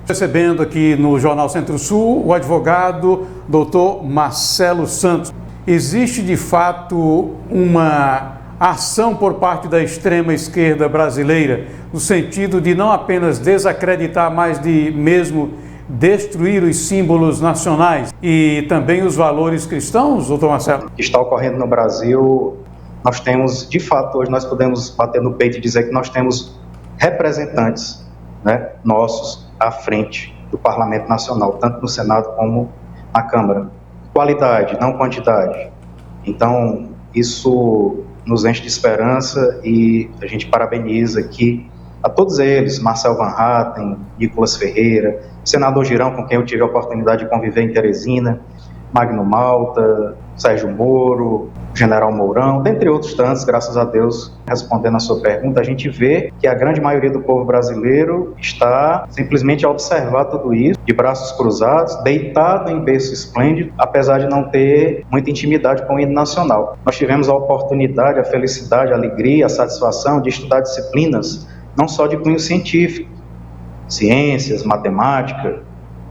Recebendo aqui no Jornal Centro-Sul o advogado Dr. Marcelo Santos. Existe de fato uma ação por parte da extrema esquerda brasileira no sentido de não apenas desacreditar, mas de mesmo destruir os símbolos nacionais e também os valores cristãos, doutor Marcelo? O que está ocorrendo no Brasil, nós temos, de fato, hoje nós podemos bater no peito e dizer que nós temos representantes, nossos à frente do Parlamento Nacional, tanto no Senado como na Câmara. Qualidade, não quantidade. Então, isso nos enche de esperança e a gente parabeniza aqui a todos eles, Marcel Van Hatten, Nicolas Ferreira, senador Girão, com quem eu tive a oportunidade de conviver em Teresina, Magno Malta, Sérgio Moro, General Mourão, dentre outros tantos, graças a Deus. Respondendo a sua pergunta, a gente vê que a grande maioria do povo brasileiro está simplesmente a observar tudo isso, de braços cruzados, deitado em berço esplêndido, apesar de não ter muita intimidade com o hino nacional. Nós tivemos a oportunidade, a felicidade, a alegria, a satisfação de estudar disciplinas, não só de cunho científico, ciências, matemática,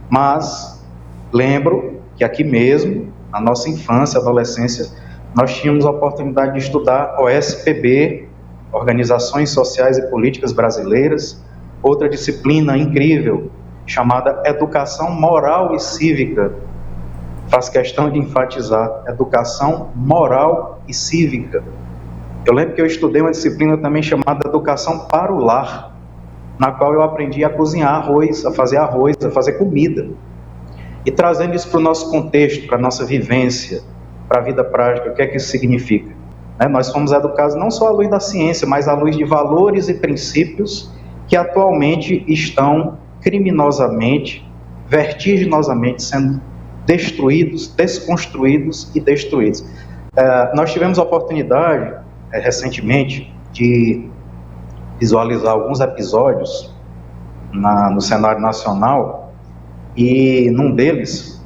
mas lembro que aqui mesmo, na nossa infância, adolescência, nós tínhamos a oportunidade de estudar OSPB, Organizações Sociais e Políticas Brasileiras, outra disciplina incrível, chamada Educação Moral e Cívica. Faz questão de enfatizar, Educação Moral e Cívica. Eu lembro que eu estudei uma disciplina também chamada Educação para o Lar, na qual eu aprendi a cozinhar arroz, a fazer comida. E trazendo isso para o nosso contexto, para a nossa vivência, para a vida prática, o que é que isso significa? Nós fomos educados não só à luz da ciência, mas à luz de valores e princípios que atualmente estão criminosamente, vertiginosamente sendo destruídos, desconstruídos e destruídos. Nós tivemos a oportunidade, recentemente, de visualizar alguns episódios no cenário nacional, e num deles,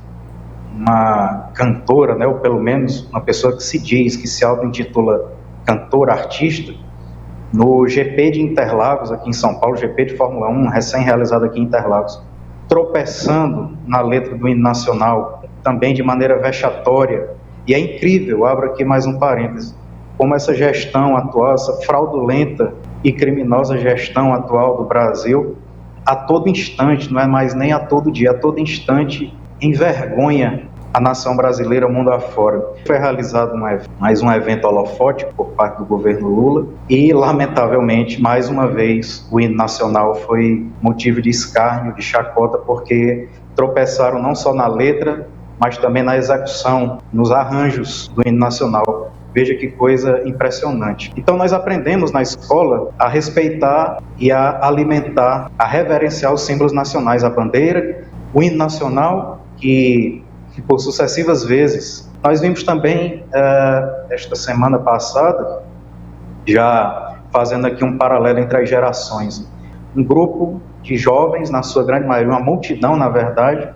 uma cantora, ou pelo menos uma pessoa que se auto-intitula cantora, artista, no GP de Interlagos, aqui em São Paulo, GP de Fórmula 1, recém-realizado aqui em Interlagos, tropeçando na letra do hino nacional, também de maneira vexatória. E é incrível, abro aqui mais um parêntese, como essa gestão atual, essa fraudulenta e criminosa gestão atual do Brasil, a todo instante, não é mais nem a todo dia, a todo instante, envergonha a nação brasileira mundo afora. Foi realizado mais um evento holofótico por parte do governo Lula e, lamentavelmente, mais uma vez, o hino nacional foi motivo de escárnio, de chacota, porque tropeçaram não só na letra, mas também na execução, nos arranjos do hino nacional. Veja que coisa impressionante. Então nós aprendemos na escola a respeitar e a alimentar, a reverenciar os símbolos nacionais, a bandeira, o hino nacional, que por sucessivas vezes. Nós vimos também, esta semana passada, já fazendo aqui um paralelo entre as gerações, um grupo de jovens, na sua grande maioria, uma multidão na verdade,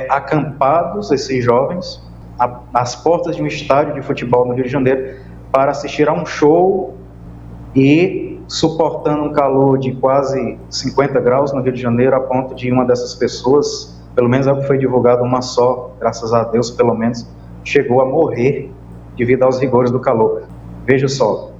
acampados, esses jovens, às portas de um estádio de futebol no Rio de Janeiro, para assistir a um show e suportando um calor de quase 50 graus no Rio de Janeiro, a ponto de uma dessas pessoas, pelo menos é o que foi divulgado, uma só, graças a Deus, pelo menos, chegou a morrer devido aos rigores do calor. Veja só,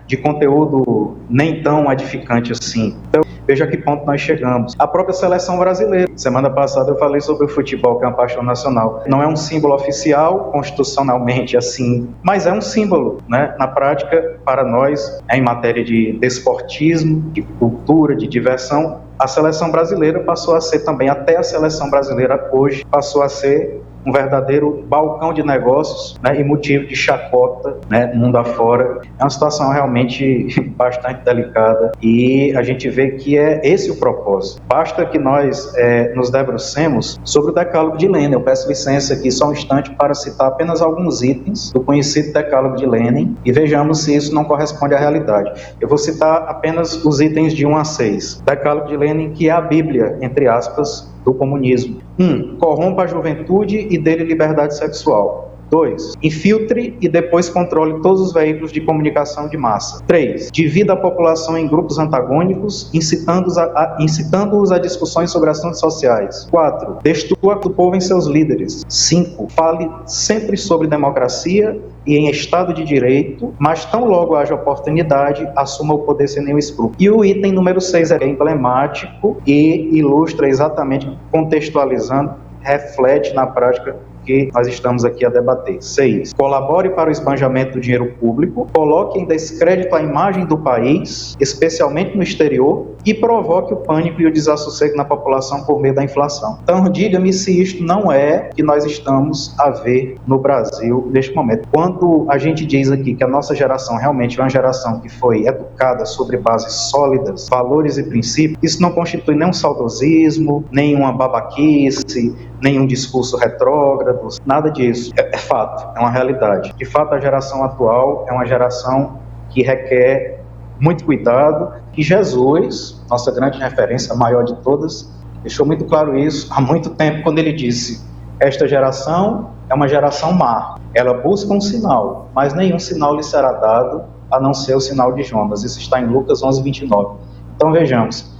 de conteúdo nem tão edificante assim. Então, veja a que ponto nós chegamos. A própria seleção brasileira. Semana passada eu falei sobre o futebol, que é uma paixão nacional. Não é um símbolo oficial, constitucionalmente assim, mas é um símbolo, Na prática, para nós, em matéria de desportismo, de cultura, de diversão, a seleção brasileira passou a ser também, até a seleção brasileira hoje, passou a ser um verdadeiro balcão de negócios, e motivo de chacota, mundo afora. É uma situação realmente bastante delicada e a gente vê que é esse o propósito. Basta que nós nos debrucemos sobre o Decálogo de Lenin. Eu peço licença aqui só um instante para citar apenas alguns itens do conhecido Decálogo de Lenin e vejamos se isso não corresponde à realidade. Eu vou citar apenas os itens de 1 a 6. Decálogo de Lenin, que é a Bíblia, entre aspas, do comunismo. 1. Corrompa a juventude e dê-lhe liberdade sexual. 2. Infiltre e depois controle todos os veículos de comunicação de massa. 3. Divida a população em grupos antagônicos, incitando-os a discussões sobre assuntos sociais. 4. Destrua o povo em seus líderes. 5. Fale sempre sobre democracia e em Estado de Direito, mas tão logo haja oportunidade, assuma o poder sem nenhum escrúpulo. E o item número 6 é emblemático e ilustra exatamente, contextualizando, reflete na prática que nós estamos aqui a debater. 6. Colabore para o esbanjamento do dinheiro público, coloque em descrédito a imagem do país, especialmente no exterior, e provoque o pânico e o desassossego na população por meio da inflação. Então, diga-me se isto não é o que nós estamos a ver no Brasil neste momento. Quando a gente diz aqui que a nossa geração realmente é uma geração que foi educada sobre bases sólidas, valores e princípios, isso não constitui nenhum saudosismo, nenhuma babaquice, nenhum discurso retrógrado, nada disso. É fato, é uma realidade. De fato, a geração atual é uma geração que requer muito cuidado, e Jesus, nossa grande referência, a maior de todas, deixou muito claro isso há muito tempo, quando ele disse: esta geração é uma geração má, ela busca um sinal, mas nenhum sinal lhe será dado, a não ser o sinal de Jonas. Isso está em Lucas 11:29. Então vejamos,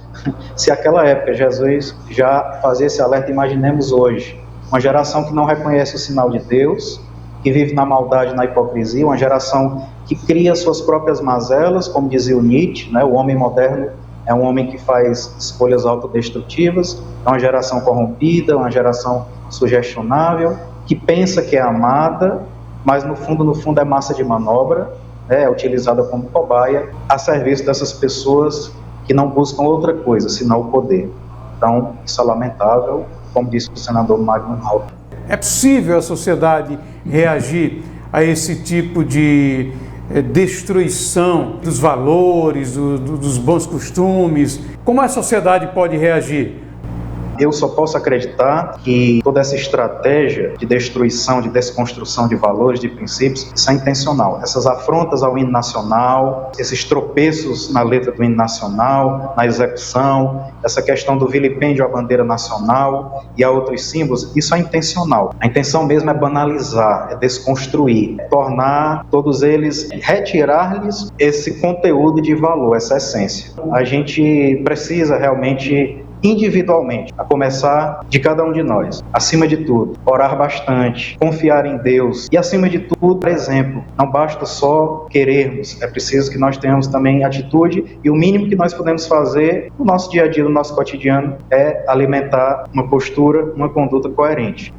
se naquela época Jesus já fazia esse alerta, imaginemos hoje, uma geração que não reconhece o sinal de Deus, que vive na maldade, na hipocrisia, uma geração que cria suas próprias mazelas, como dizia o Nietzsche, né? O homem moderno é um homem que faz escolhas autodestrutivas, é uma geração corrompida, uma geração sugestionável, que pensa que é amada, mas no fundo é massa de manobra, né? É utilizada como cobaia a serviço dessas pessoas que não buscam outra coisa, senão o poder. Então, isso é lamentável, como disse o senador Magno Malta. É possível a sociedade reagir a esse tipo de destruição dos valores, dos bons costumes? Como a sociedade pode reagir? Eu só posso acreditar que toda essa estratégia de destruição, de desconstrução de valores, de princípios, isso é intencional. Essas afrontas ao hino nacional, esses tropeços na letra do hino nacional, na execução, essa questão do vilipêndio à bandeira nacional e a outros símbolos, isso é intencional. A intenção mesmo é banalizar, é desconstruir, é tornar todos eles, retirar-lhes esse conteúdo de valor, essa essência. A gente precisa realmente, individualmente, a começar de cada um de nós, acima de tudo, orar bastante, confiar em Deus e, acima de tudo, por exemplo, não basta só querermos, é preciso que nós tenhamos também atitude, e o mínimo que nós podemos fazer no nosso dia a dia, no nosso cotidiano, é alimentar uma postura, uma conduta coerente.